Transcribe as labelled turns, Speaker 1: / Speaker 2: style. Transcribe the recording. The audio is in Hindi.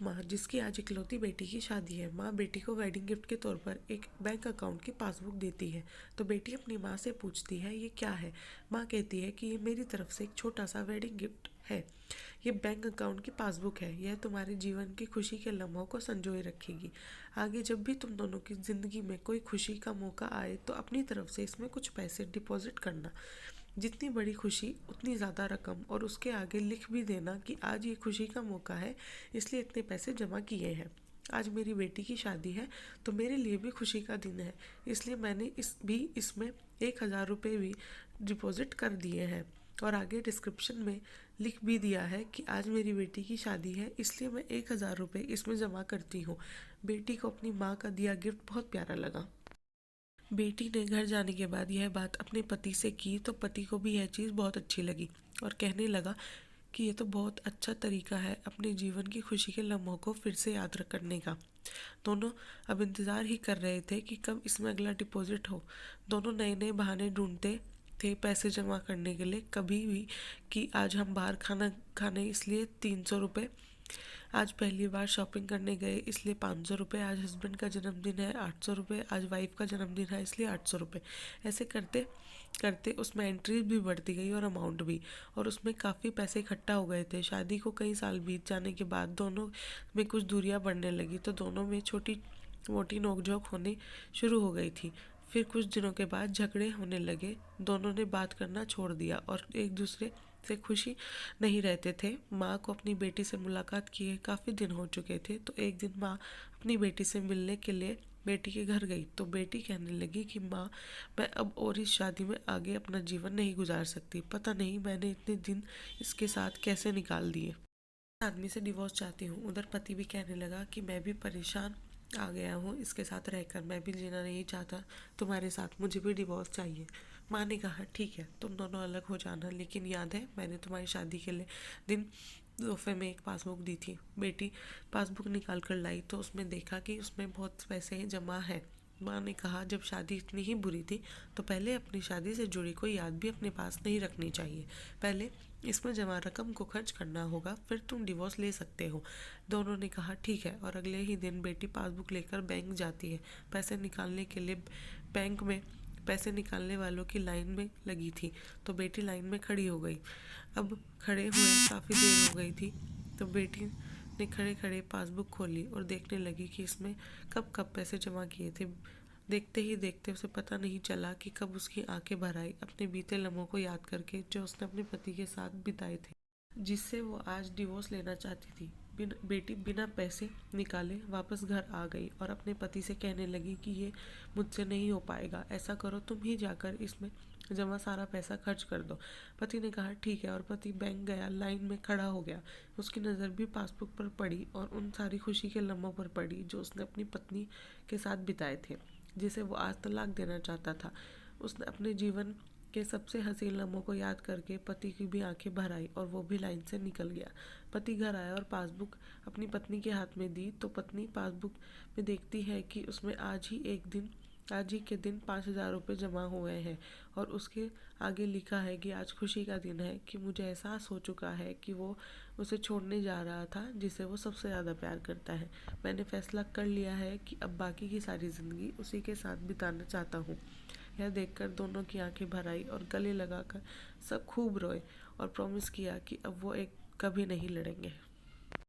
Speaker 1: एक माँ जिसकी आज इकलौती बेटी की शादी है। माँ बेटी को वेडिंग गिफ्ट के तौर पर एक बैंक अकाउंट की पासबुक देती है। तो बेटी अपनी माँ से पूछती है ये क्या है। माँ कहती है कि ये मेरी तरफ से एक छोटा सा वेडिंग गिफ्ट है। ये बैंक अकाउंट की पासबुक है। यह तुम्हारे जीवन की खुशी के लम्हों को संजोए रखेगी। आगे जब भी तुम दोनों की जिंदगी में कोई खुशी का मौका आए तो अपनी तरफ से इसमें कुछ पैसे डिपॉजिट करना। जितनी बड़ी खुशी उतनी ज़्यादा रकम, और उसके आगे लिख भी देना कि आज ये खुशी का मौका है, इसलिए इतने पैसे जमा किए हैं। आज मेरी बेटी की शादी है तो मेरे लिए भी खुशी का दिन है, इसलिए मैंने इसमें 1,000 रुपये भी डिपॉजिट कर दिए हैं। और आगे डिस्क्रिप्शन में लिख भी दिया है कि आज मेरी बेटी की शादी है, इसलिए मैं 1,000 रुपये इसमें जमा करती हूँ। बेटी को अपनी माँ का दिया गिफ्ट बहुत प्यारा लगा। बेटी ने घर जाने के बाद यह बात अपने पति से की तो पति को भी यह चीज़ बहुत अच्छी लगी और कहने लगा कि ये तो बहुत अच्छा तरीका है अपने जीवन की खुशी के लम्हों को फिर से याद करने का। दोनों अब इंतज़ार ही कर रहे थे कि कब इसमें अगला डिपॉजिट हो। दोनों नए नए बहाने ढूंढते थे पैसे जमा करने के लिए। कभी भी कि आज हम बाहर खाना खाने इसलिए 300 रुपये, आज पहली बार शॉपिंग करने गए इसलिए 500 रुपये, आज हस्बैंड का जन्मदिन है 800 रुपये, आज वाइफ का जन्मदिन है इसलिए 800 रुपये। ऐसे करते करते उसमें एंट्रीज भी बढ़ती गई और अमाउंट भी, और उसमें काफ़ी पैसे इकट्ठा हो गए थे। शादी को कई साल बीत जाने के बाद दोनों में कुछ दूरियां बढ़ने लगी तो दोनों में छोटी मोटी नोकझोंक होनी शुरू हो गई थी। फिर कुछ दिनों के बाद झगड़े होने लगे। दोनों ने बात करना छोड़ दिया और एक दूसरे से खुशी नहीं रहते थे। माँ को अपनी बेटी से मुलाकात किए काफ़ी दिन हो चुके थे, तो एक दिन माँ अपनी बेटी से मिलने के लिए बेटी के घर गई तो बेटी कहने लगी कि माँ, मैं अब और इस शादी में आगे अपना जीवन नहीं गुजार सकती। पता नहीं मैंने इतने दिन इसके साथ कैसे निकाल दिए। आदमी से डिवोर्स चाहती हूँ। उधर पति भी कहने लगा कि मैं भी परेशान आ गया हूँ इसके साथ रहकर, मैं भी जीना नहीं चाहता तुम्हारे साथ, मुझे भी डिवोर्स चाहिए। माँ ने कहा ठीक है तुम दोनों अलग हो जाना, लेकिन याद है मैंने तुम्हारी शादी के लिए दिन तोहफे में एक पासबुक दी थी। बेटी पासबुक निकाल कर लाई तो उसमें देखा कि उसमें बहुत पैसे जमा है। माँ ने कहा जब शादी इतनी ही बुरी थी तो पहले अपनी शादी से जुड़ी कोई याद भी अपने पास नहीं रखनी चाहिए। पहले इसमें जमा रकम को खर्च करना होगा, फिर तुम डिवोर्स ले सकते हो। दोनों ने कहा ठीक है, और अगले ही दिन बेटी पासबुक लेकर बैंक जाती है। पैसे निकालने के लिए बैंक में पैसे निकालने वालों की लाइन में लगी थी तो बेटी लाइन में खड़ी हो गई। अब खड़े हुए काफ़ी देर हो गई थी तो बेटी ने खड़े खड़े पासबुक खोली और देखने लगी कि इसमें कब कब पैसे जमा किए थे। देखते ही देखते उसे पता नहीं चला कि कब उसकी आंखें भर आई अपने बीते लम्हों को याद करके जो उसने अपने पति के साथ बिताए थे, जिससे वो आज डिवोर्स लेना चाहती थी। बेटी बिना पैसे निकाले वापस घर आ गई और अपने पति से कहने लगी कि ये मुझसे नहीं हो पाएगा, ऐसा करो तुम ही जाकर इसमें जमा सारा पैसा खर्च कर दो। पति ने कहा ठीक है, और पति बैंक गया, लाइन में खड़ा हो गया। उसकी नज़र भी पासबुक पर पड़ी और उन सारी खुशी के लम्हों पर पड़ी जो उसने अपनी पत्नी के साथ बिताए थे, जिसे वो आज तलाक देना चाहता था। उसने अपने जीवन के सबसे हसीन लम्हों को याद करके पति की भी आंखें भर आई और वो भी लाइन से निकल गया। पति घर आया और पासबुक अपनी पत्नी के हाथ में दी तो पत्नी पासबुक में देखती है कि उसमें आज ही के दिन 5,000 रुपये जमा हुए हैं, और उसके आगे लिखा है कि आज खुशी का दिन है कि मुझे एहसास हो चुका है कि वो उसे छोड़ने जा रहा था जिसे वो सबसे ज़्यादा प्यार करता है। मैंने फैसला कर लिया है कि अब बाकी की सारी ज़िंदगी उसी के साथ बिताना चाहता हूँ। यह देखकर दोनों की आंखें भर आई और गले लगाकर सब खूब रोए और प्रॉमिस किया कि अब वो एक कभी नहीं लड़ेंगे।